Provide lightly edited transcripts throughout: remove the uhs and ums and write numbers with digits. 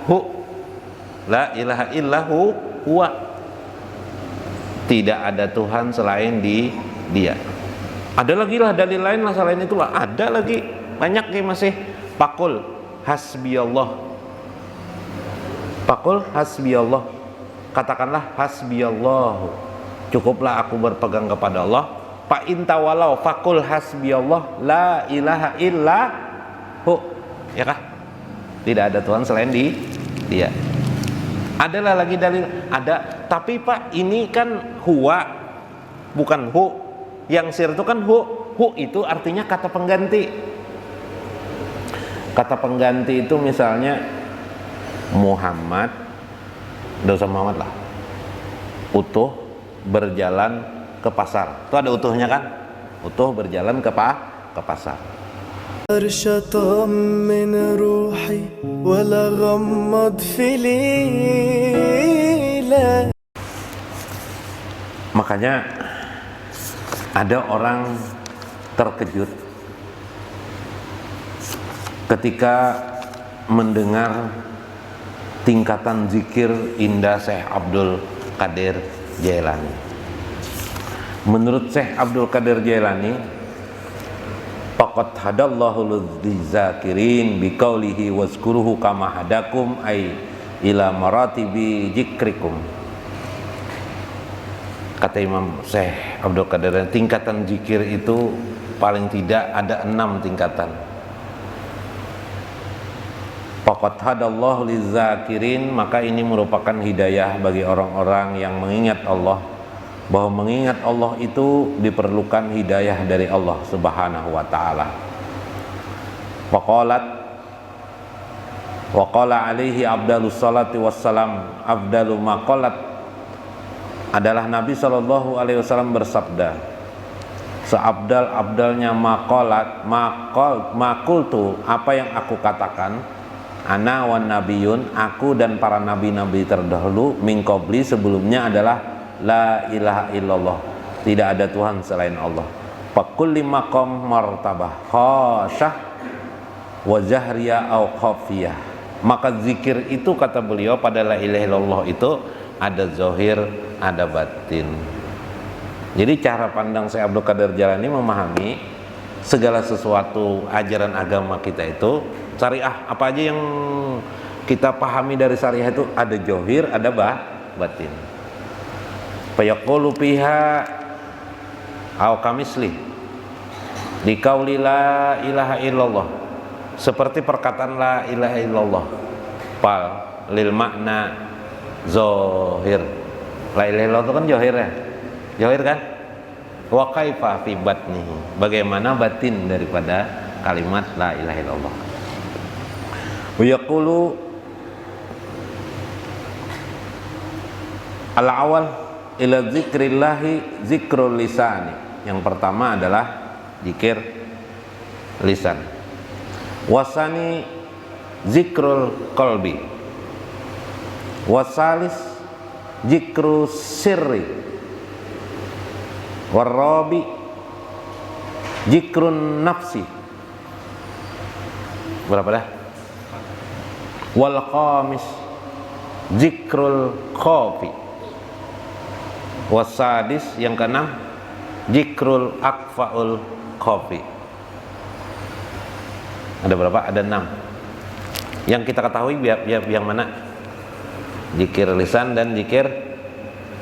hu, la ilaha illahu huwa, tidak ada Tuhan selain dia. Ada lagi lah dalil lain lah selain itulah, ada lagi banyak ya masih. Pakul hasbiyallah, pakul hasbiyallah, katakanlah hasbiyallahu, cukuplah aku berpegang kepada Allah. Fa intawalau fakul hasbiyallah la ilaha illahu, ya kah? Tidak ada Tuhan selain dia. Adalah lagi dalil, ada, tapi Pak ini kan huwa bukan hu. Yang sir itu kan hu. Hu itu artinya kata pengganti. Kata pengganti itu misalnya Muhammad, enggak usah Muhammad lah, utuh berjalan ke pasar. Itu ada utuhnya kan? Utuh berjalan ke pasar. Makanya ada orang terkejut ketika mendengar tingkatan zikir indah Syekh Abdul Qadir Jailani. Menurut Syekh Abdul Qadir Jailani, faqad hadallahu lizakirin biqaulihi wazkuruhu kama hadakum ay ila maratibi zikrikum. Kata Imam Syekh Abdul Qadir, tingkatan zikir itu paling tidak ada 6 tingkatan. Faqad hadallahu lizakirin, maka ini merupakan hidayah bagi orang-orang yang mengingat Allah, bahwa mengingat Allah itu diperlukan hidayah dari Allah Subhanahu wa taala. Wa qala alaihi afdalus salati wassalam, afdalu maqalat, adalah Nabi sallallahu alaihi wasallam bersabda, seabdal-abdalnya maqalat, makultu, apa yang aku katakan, ana wan nabiyun, aku dan para nabi-nabi terdahulu, min qabli, sebelumnya, adalah la ilaha illallah, tidak ada Tuhan selain Allah. Fa kulli maqam martabah khasyah wa zahriyah au khafiyah, maka zikir itu, kata beliau, pada la ilaha illallah itu ada zahir, ada batin. Jadi cara pandang Syekh Abdul Qadir Jailani memahami segala sesuatu ajaran agama kita itu syariah, apa aja yang kita pahami dari syariah itu ada zahir, ada batin. Fayaqulu fiha au kamisli di qauli la ilaha illallah, seperti perkataan la ilaha illallah, pal lil makna zahir. La ilaha illallah itu kan zahir ya, zahir kan? Wa kaifa fi batnihi, bagaimana batin daripada kalimat la ilaha illallah. Wa yaqulu al-awwal ila zikrillahi zikrul lisani, yang pertama adalah zikir lisan. Wasani zikrul qalbi. Wasalis zikru sirri. Warabi zikrun nafsi. Berapa dah? Wal khamis zikrul khafi. Wasadis, yang keenam, zikrul akfaul khafi. Ada berapa? Ada 6. Yang kita ketahui yang mana? Zikir lisan dan zikir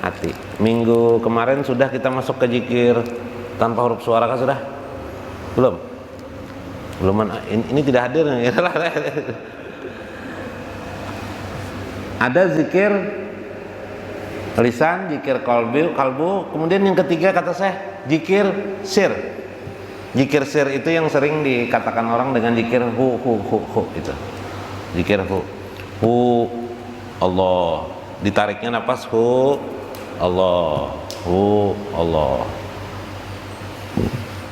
hati. Minggu kemarin sudah kita masuk ke zikir tanpa huruf suara kan sudah? Belum? Belum. Ini tidak hadir. Ada zikir lisan, zikir kalbu, kemudian yang ketiga kata saya zikir sir. Zikir sir itu yang sering dikatakan orang dengan zikir hu itu. Zikir hu Allah, ditariknya napas hu Allah, hu Allah.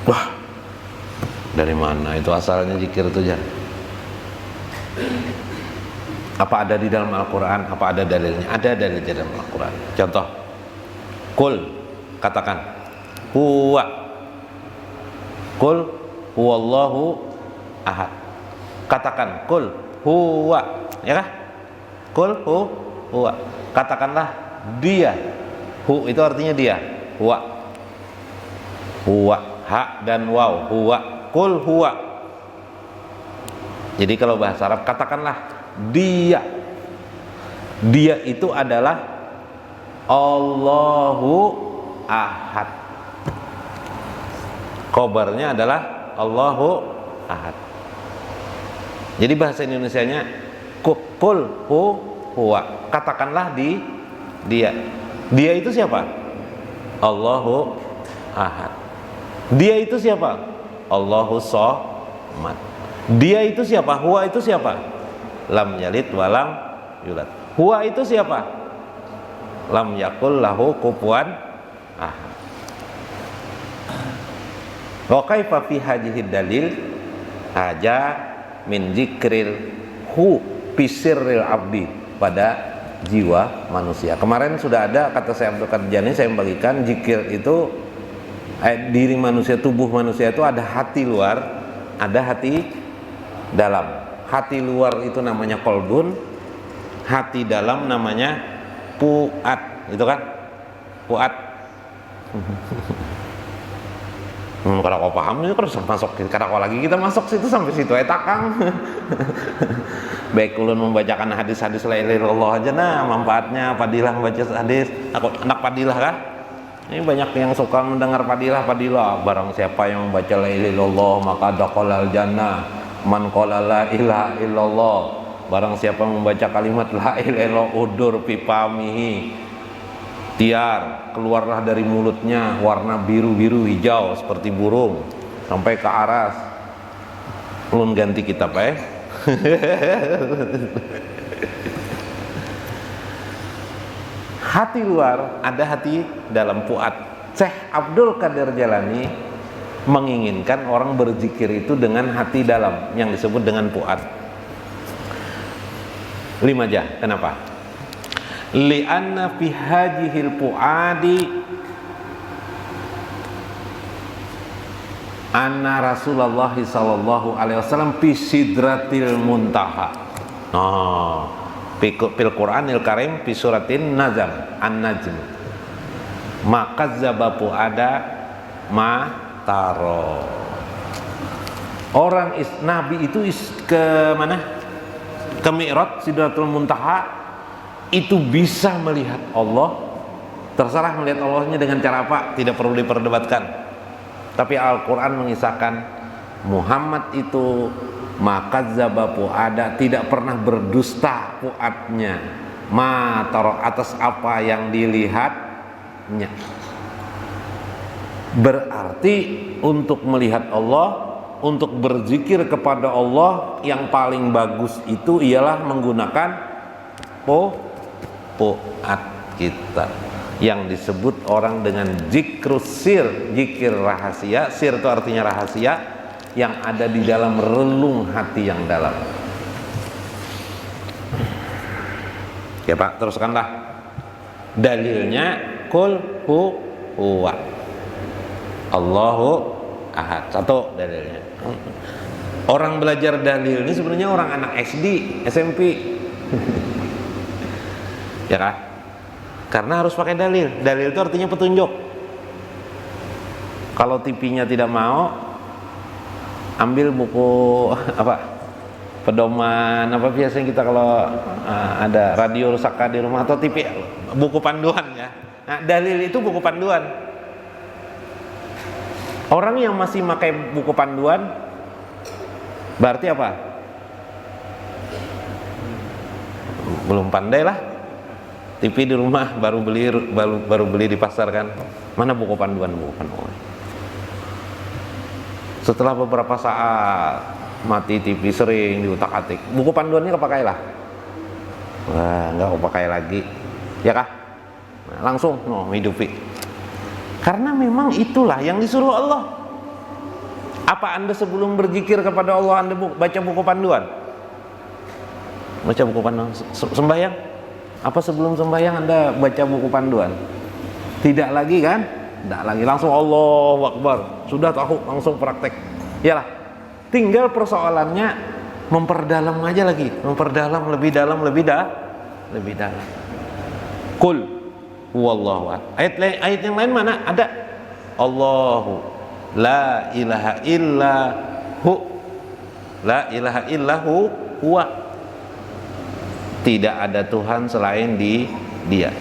Wah, dari mana itu asalnya zikir itu ya? Apa ada di dalam Al-Quran? Apa ada dalilnya? Ada dalil di dalam Al-Quran. Contoh, kul, katakan huwa, kul huwallahu ahad. Katakan kul huwa, ya kah? Qul huwa. Katakanlah dia. Hu itu artinya dia. Huwa. Huwa, ha dan waw. Huwa. Qul huwa. Jadi kalau bahasa Arab katakanlah dia. Dia itu adalah Allahu Ahad. Khobarnya adalah Allahu Ahad. Jadi bahasa Indonesianya qul huwa. Katakanlah dia. Dia itu siapa? Allahu Ahad. Dia itu siapa? Allahu Shomad. Dia itu siapa? Huwa itu siapa? Lam yalid walam yulad. Huwa itu siapa? Lam yakul lahu kufuwan ahad. Wa kaifa fi hadhihi dalil haja min zikril hu pisirril abdi pada jiwa manusia. Kemarin sudah ada kata saya Abdul Qadir Jani, saya membagikan zikir itu diri manusia, tubuh manusia itu ada hati luar, ada hati dalam. Hati luar itu namanya kolbun, hati dalam namanya puat, itu kan? Puat. Kalau kau paham ini terus masuk, karena kau lagi kita masuk situ sampai situ etakang. Baik ulun membacakan hadis-hadis la ilaha illallah aja nah manfaatnya padilah membaca hadis. Aku anak padilah kah? Ini banyak yang suka mendengar padilah. Barang siapa yang membaca la ilaha illallah maka dakhalal jannah. Man qala la ilaha illallah. Barang siapa membaca kalimat la ilaha illallah udur pipamihi. Tiar keluarlah dari mulutnya warna biru-biru hijau seperti burung sampai ke aras. Ulun ganti kitab Hati luar, ada hati dalam puat. Syekh Abdul Qadir Jalani menginginkan orang berzikir itu dengan hati dalam yang disebut dengan puat. 5 jah. Kenapa? Li'anna fi hajihil pu'adi anna Rasulullah sallallahu alaihi wasallam fi sidratil muntaha. Fil Qur'anil Karim fi suratin Nazm An-Najm. Maka zabapu ada ma taro. Orang Nabi itu ke mana? Ke Mi'raj Sidratul Muntaha itu bisa melihat Allah. Terserah melihat Allahnya dengan cara apa, tidak perlu diperdebatkan. Tapi Al-Quran mengisahkan Muhammad itu maka zabapu ada tidak pernah berdusta puatnya ma taruh atas apa yang dilihatnya. Berarti untuk melihat Allah, untuk berzikir kepada Allah yang paling bagus itu ialah menggunakan puat kita yang disebut orang dengan zikrus sir, zikir rahasia. Sir itu artinya rahasia yang ada di dalam relung hati yang dalam. Ya Pak, teruskanlah. Dalilnya qul huwa Allahu Ahad. Satu dalilnya. Orang belajar dalil ini sebenarnya orang anak SD, SMP. Ya kan? Karena harus pakai dalil. Dalil itu artinya petunjuk. Kalau TV-nya tidak mau, ambil buku apa? Pedoman apa biasanya kita kalau ada radio rusak di rumah atau TV, buku panduan ya. Nah, dalil itu buku panduan. Orang yang masih pakai buku panduan berarti apa? Belum pandai lah. TV di rumah baru beli di pasar kan. Mana buku panduan? Setelah beberapa saat mati TV sering diutak-atik, buku panduannya kepakailah. Wah, nggak kepakai lagi. Ya kah? Nah, langsung hidupi. Karena memang itulah yang disuruh Allah. Apa Anda sebelum berzikir kepada Allah Anda baca buku panduan? Baca buku panduan sembahyang? Apa sebelum sembahyang Anda baca buku panduan? Tidak lagi kan? Tidak lagi, langsung Allahu Akbar. Sudah tahu, langsung praktek. Yalah, tinggal persoalannya memperdalam aja lagi. Memperdalam lebih dalam, lebih dalam. Qul huwallahu ahad. Ayat yang lain mana? Ada Allahu la ilaha illa hu, la ilaha illahu huwa, tidak ada Tuhan selain Dia.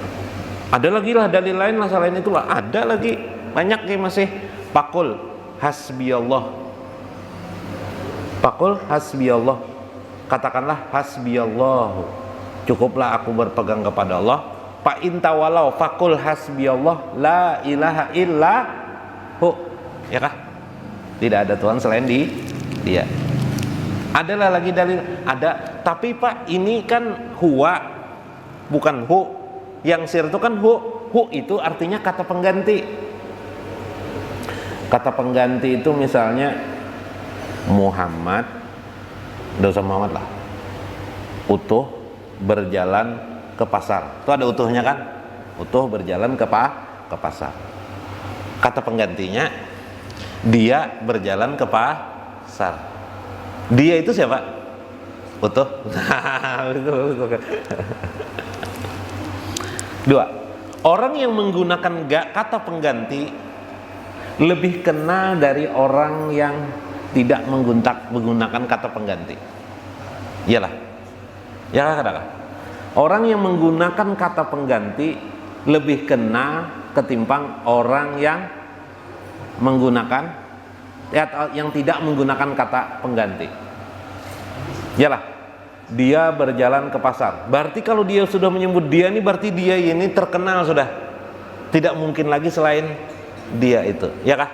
Ada lagi lah dalil lain lah selain itulah, ada lagi banyak ya masih. Pakul hasbiyallah, pakul hasbiyallah, katakanlah hasbiyallahu, cukuplah aku berpegang kepada Allah. Fa intawalau fakul hasbiyallah la ilaha illa hu, ya kah? Tidak ada Tuhan selain Dia. Adalah lagi dalil, ada. Tapi Pak, ini kan huwa, bukan hu. Yang sir itu kan hu. Hu itu artinya kata pengganti. Kata pengganti itu misalnya Muhammad, dosa Muhammad lah, utuh berjalan ke pasar. Itu ada utuhnya kan? Utuh berjalan ke pasar. Kata penggantinya dia berjalan ke pasar. Dia itu siapa? Utuh. Dua, orang yang menggunakan kata pengganti lebih kenal dari orang yang tidak menggunakan kata pengganti. Iyalah, ya katakan. Orang yang menggunakan kata pengganti lebih kenal ketimbang orang yang menggunakan yang tidak menggunakan kata pengganti. Iyalah, dia berjalan ke pasar. Berarti kalau dia sudah menyebut dia ini, berarti dia ini terkenal sudah. Tidak mungkin lagi selain dia itu, ya kah?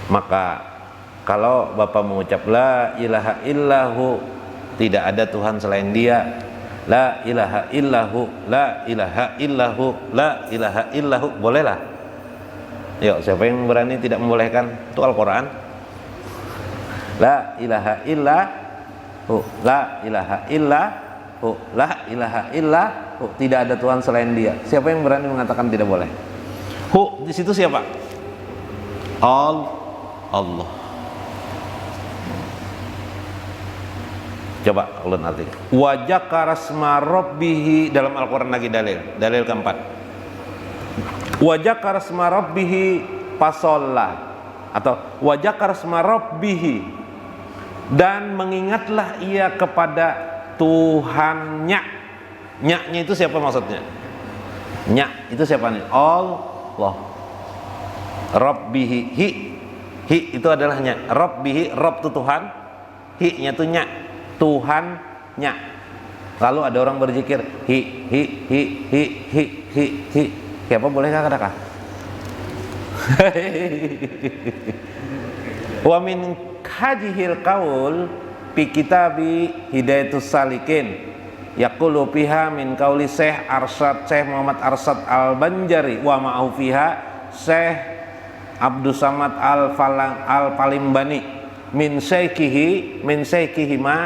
Maka kalau Bapak mengucap la ilaha illahu, tidak ada Tuhan selain Dia, la ilaha illahu, la ilaha illahu, la ilaha illahu, bolehlah. Yuk, siapa yang berani tidak membolehkan? Itu Al-Quran. La ilaha illahu, la ilaha illahu, la ilaha illahu, tidak ada Tuhan selain Dia. Siapa yang berani mengatakan tidak boleh? Hu di situ siapa? Allah. Coba ulun arti. Wa dzakara asma rabbih, dalam Al-Qur'an lagi dalil keempat. Wa dzakara asma rabbih fasalla, atau wa dzakara asma rabbih, dan mengingatlah ia kepada Tuhannya. Nya-nya itu siapa maksudnya? Nya itu siapa nih? Allah. Rabbihi, hi itu adalah nya. Rabbihi, Rabb itu Tuhan. Hi-nya itu nya, Tuhannya. Lalu ada orang berzikir hi. Siapa boleh katakan? Wa min hadhil qaul fi kitabi Hidayatus Salikin yaqulu fiha min qauli Syekh Muhammad Arsyad Al-Banjari wa ma'ahu fiha Syekh Abdus Samad Al-Palimbani min syaikihi ma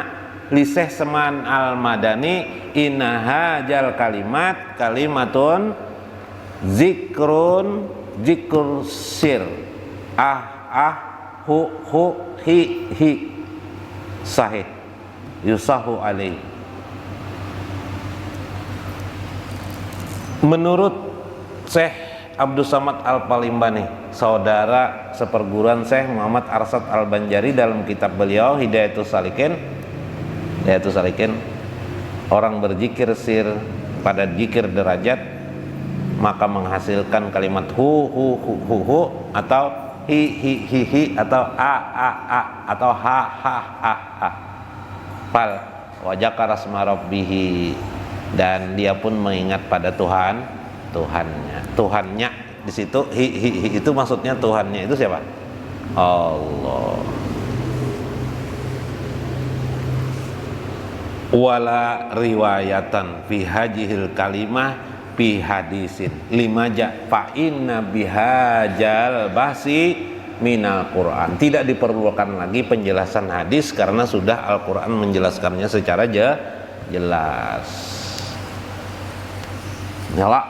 li Syekh Seman Al-Madani innaha jal kalimatun zikrun sir hu hi sahih yusahu alaihi. Menurut Syekh Abdus Samad Al-Palimbani, saudara seperguruan Syekh Muhammad Arsyad Al-Banjari, dalam kitab beliau Hidayatus Salikin, orang berzikir sir pada zikir derajat maka menghasilkan kalimat hu atau hi atau a atau ha. Fal wajaka rasma rabbihi, dan dia pun mengingat pada Tuhannya. Di situ hi itu maksudnya Tuhannya itu siapa? Allah. Wala riwayatan fi hajihil kalimah fi hadisin limaja fa inna bihajal bahsi minal Quran. Tidak diperlukan lagi penjelasan hadis karena sudah Al-Quran menjelaskannya secara jelas. Nyala.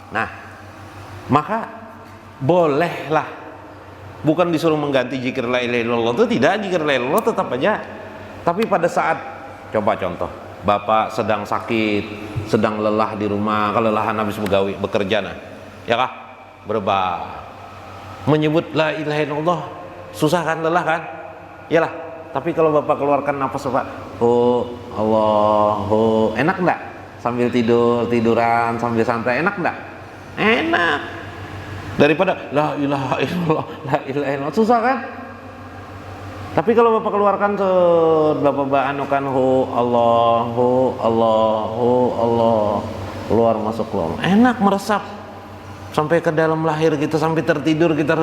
Nah, maka bolehlah, bukan disuruh mengganti zikir la ilaha illallah, itu tidak, zikir la ilaha illallah tetap aja, Tapi pada saat, coba contoh, bapak sedang sakit, sedang lelah di rumah, kelelahan habis bekerja, nah, ya kah? Berbah, menyebut la ilaha illallah, susah kan, lelah kan? Iyalah. Tapi kalau bapak keluarkan nafas bapak, oh Allah, oh, enak enggak? Sambil tiduran, sambil santai, enak enggak? Enak. Daripada la ilaha illallah, la ilaha illallah, susah kan? Tapi kalau bapak keluarkan bapak anukan hu Allah, hu Allah, hu Allah, keluar masuk keluar, enak, meresap sampai ke dalam lahir kita, sampai tertidur kita.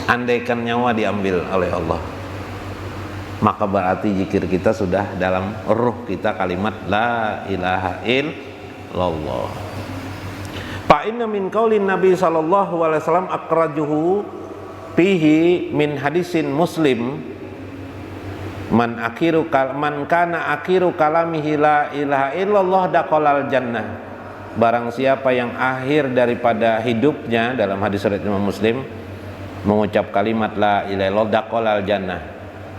Andaikan nyawa diambil oleh Allah, maka berarti zikir kita sudah dalam ruh kita kalimat la ilaha illallah. Fa inna min qaulin Nabi sallallahu alaihi wasallam akrajuhu fihi min hadisin Muslim, man kana akhiru kalamihi la ilaha illallah daqalal jannah. Barang siapa yang akhir daripada hidupnya, dalam hadis riwayat Imam Muslim, mengucap kalimat la ilaha illallah daqalal jannah.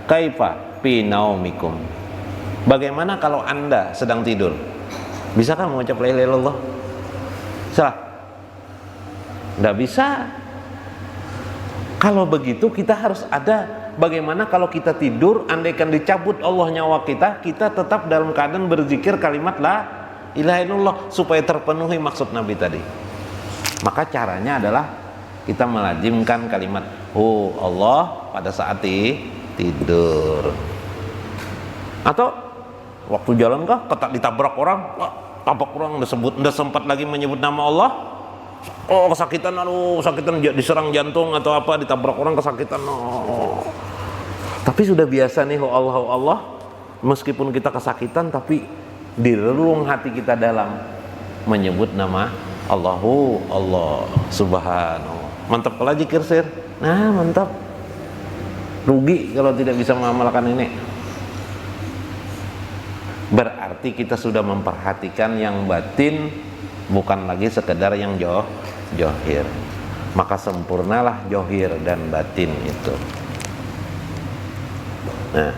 Kaifa fi naumikum? Bagaimana kalau Anda sedang tidur? Bisakah mengucap la ilaha illallah? Salah? Tidak bisa. Kalau begitu kita harus ada, bagaimana kalau kita tidur, andaikan dicabut Allah nyawa kita, kita tetap dalam keadaan berzikir kalimat la ilaha illallah, supaya terpenuhi maksud Nabi tadi. Maka caranya adalah kita melazimkan kalimat oh Allah pada saat tidur. Atau waktu jalan kah, ketak ditabrak orang, tabrak orang, udah sempat lagi menyebut nama Allah, oh kesakitan, aduh kesakitan, diserang jantung atau apa, ditabrak orang kesakitan, oh. Tapi sudah biasa nih, oh Allah, meskipun kita kesakitan, tapi di relung hati kita dalam menyebut nama Allahu Allah subhanahu. Mantap kalau zikir sir, nah mantap. Rugi kalau tidak bisa mengamalkan ini. Berarti kita sudah memperhatikan yang batin, bukan lagi sekedar yang johir. Maka sempurnalah johir dan batin itu. Nah,